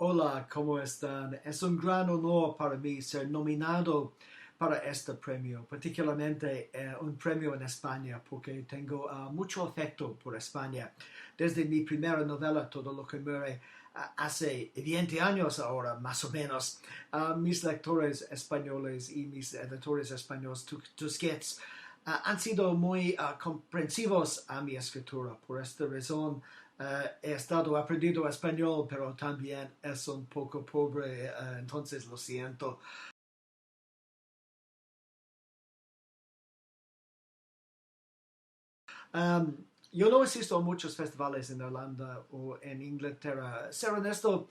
Hola, ¿cómo están? Es un gran honor para mí ser nominado para este premio, particularmente un premio en España, porque tengo mucho afecto por España. Desde mi primera novela, Todo lo que muere, hace 20 años ahora, más o menos, mis lectores españoles y mis editores españoles, Tusquets, han sido muy comprensivos a mi escritura. Por esta razón, he estado aprendiendo español, pero también es un poco pobre, entonces lo siento. Um, yo no asisto a muchos festivales en Irlanda o en Inglaterra. Ser honesto,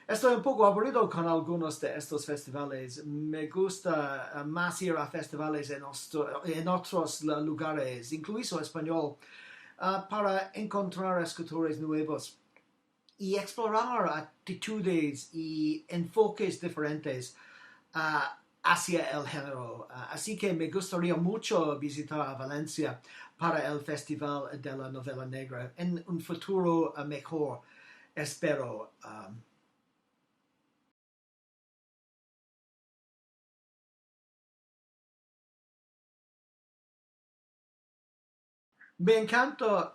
estoy un poco aburrido con algunos de estos festivales. Me gusta más ir a festivales en otros lugares, incluso español, para encontrar escritores nuevos y explorar actitudes y enfoques diferentes hacia el género. Así que me gustaría mucho visitar a Valencia para el Festival de la Novela Negra en un futuro mejor, espero. Me encanta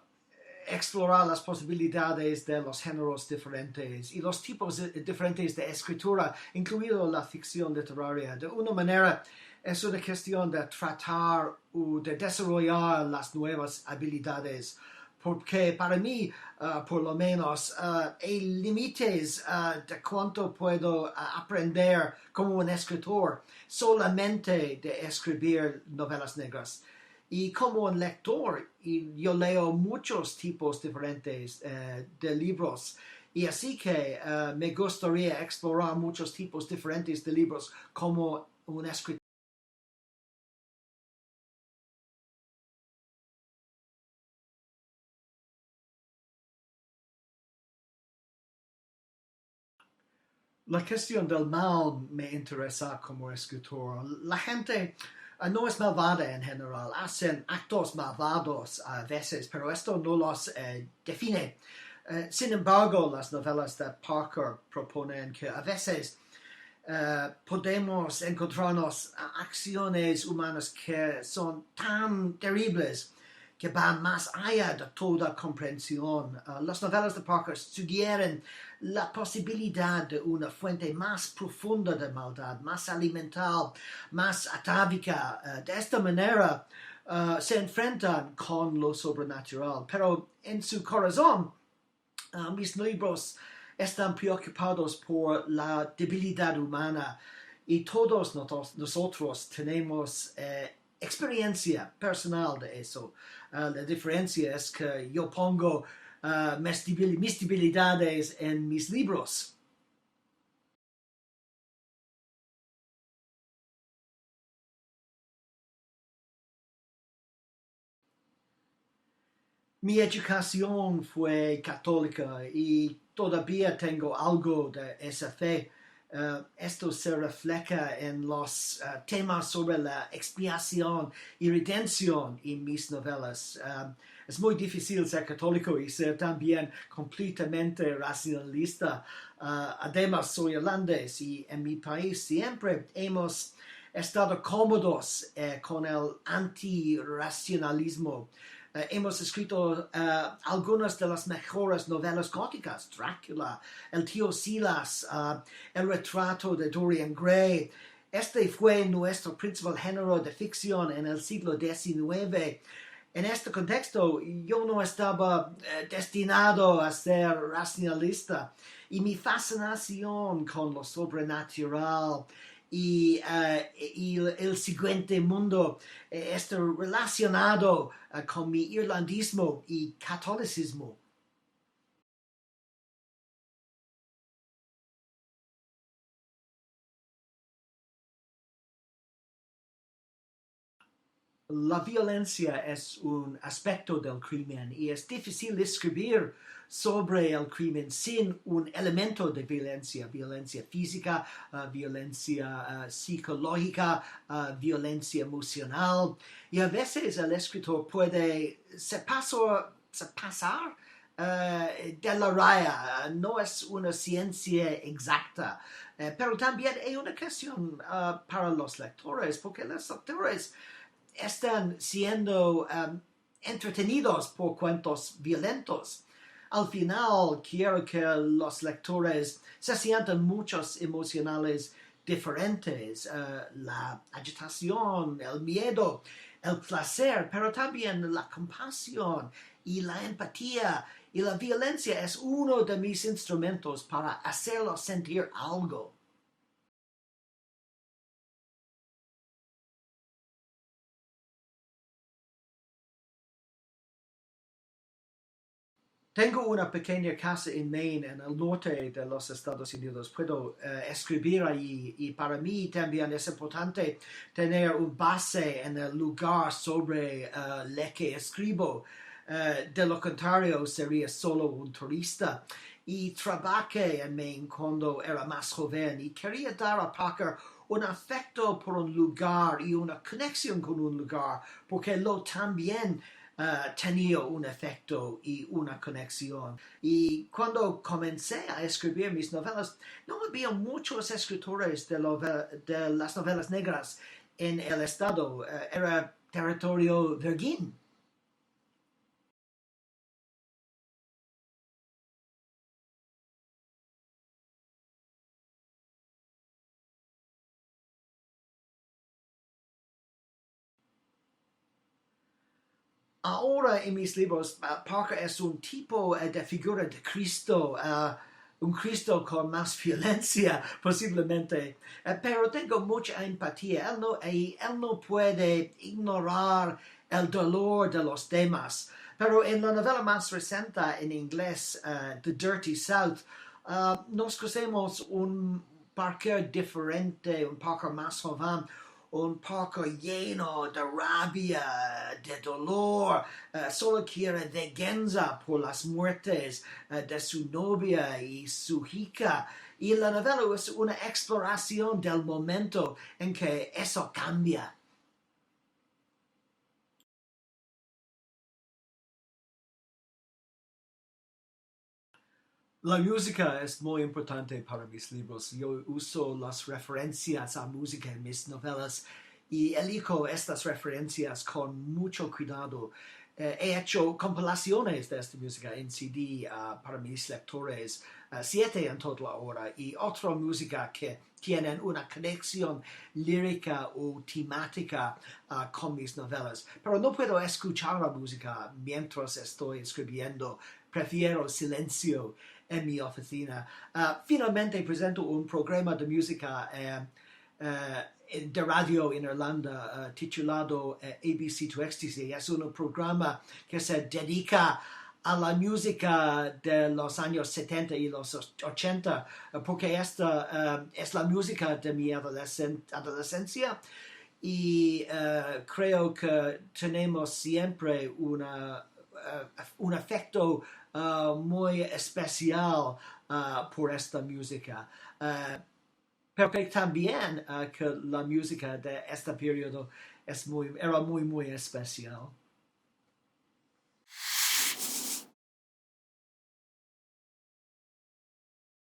explorar las posibilidades de los géneros diferentes y los tipos diferentes de escritura, incluido la ficción literaria. De una manera, es una cuestión de tratar o de desarrollar las nuevas habilidades, porque para mí, por lo menos, hay límites de cuánto puedo aprender como un escritor solamente de escribir novelas negras. Y como un lector, yo leo muchos tipos diferentes de libros. Y así que me gustaría explorar muchos tipos diferentes de libros como un escritor. La cuestión del mal me interesa como escritor. La gente no es malvada en general, hacen actos malvados a veces, pero esto no los define. Sin embargo, las novelas de Parker proponen que a veces podemos encontrarnos acciones humanas que son tan terribles que van más allá de toda comprensión. Las novelas de Parker sugieren la posibilidad de una fuente más profunda de maldad, más alimental, más atávica. De esta manera se enfrentan con lo sobrenatural, pero en su corazón mis libros están preocupados por la debilidad humana y todos nosotros tenemos experiencia personal de eso. La diferencia es que yo pongo mis debilidades en mis libros. Mi educación fue católica y todavía tengo algo de esa fe. Esto se refleja en los temas sobre la expiación y redención en mis novelas. Es muy difícil ser católico y ser también completamente racionalista. Además, soy irlandés y en mi país siempre hemos estado cómodos con el antirracionalismo. Hemos escrito algunas de las mejores novelas góticas: Drácula, El tío Silas, El retrato de Dorian Gray. Este fue nuestro principal género de ficción en el siglo XIX. En este contexto, yo no estaba destinado a ser racionalista y mi fascinación con lo sobrenatural y el siguiente mundo está relacionado con mi irlandismo y catolicismo. La violencia es un aspecto del crimen y es difícil escribir sobre el crimen sin un elemento de violencia, violencia física, violencia psicológica, violencia emocional. Y a veces el escritor puede se pasar de la raya. No es una ciencia exacta, pero también hay una cuestión para los lectores, porque los lectores están siendo entretenidos por cuentos violentos. Al final, quiero que los lectores se sientan muchos emocionales diferentes, la agitación, el miedo, el placer, pero también la compasión y la empatía. Y la violencia es uno de mis instrumentos para hacerlos sentir algo. Tengo una pequeña casa en Maine, en el norte de los Estados Unidos. Puedo escribir allí y para mí también es importante tener un base en el lugar sobre el que escribo. De lo contrario, sería solo un turista. Y trabajé en Maine cuando era más joven y quería dar a Parker un afecto por un lugar y una conexión con un lugar, porque lo también tenía un efecto y una conexión. Y cuando comencé a escribir mis novelas, no había muchos escritores de las novelas negras en el estado. Era territorio virgin. Ahora en mis libros, Parker es un tipo de figura de Cristo, un Cristo con más violencia posiblemente, pero tengo mucha empatía. Él no puede ignorar el dolor de los demás. Pero en la novela más reciente en inglés, The Dirty South, nos conocemos un Parker diferente, un Parker más joven, un poco lleno de rabia, de dolor, solo quiere venganza por las muertes de su novia y su hija. Y la novela es una exploración del momento en que eso cambia. La música es muy importante para mis libros. Yo uso las referencias a música en mis novelas y elijo estas referencias con mucho cuidado. He hecho compilaciones de esta música en CD para mis lectores, 7 en total ahora, y otra música que tienen una conexión lírica o temática con mis novelas. Pero no puedo escuchar la música mientras estoy escribiendo. Prefiero silencio en mi oficina. Finalmente presento un programa de música de radio en Irlanda titulado ABC to Ecstasy. Es un programa que se dedica a la música de los años 70 y los 80, porque esta es la música de mi adolescencia y creo que tenemos siempre un afecto muy especial por esta música. Pero también que la música de este periodo era muy, muy especial.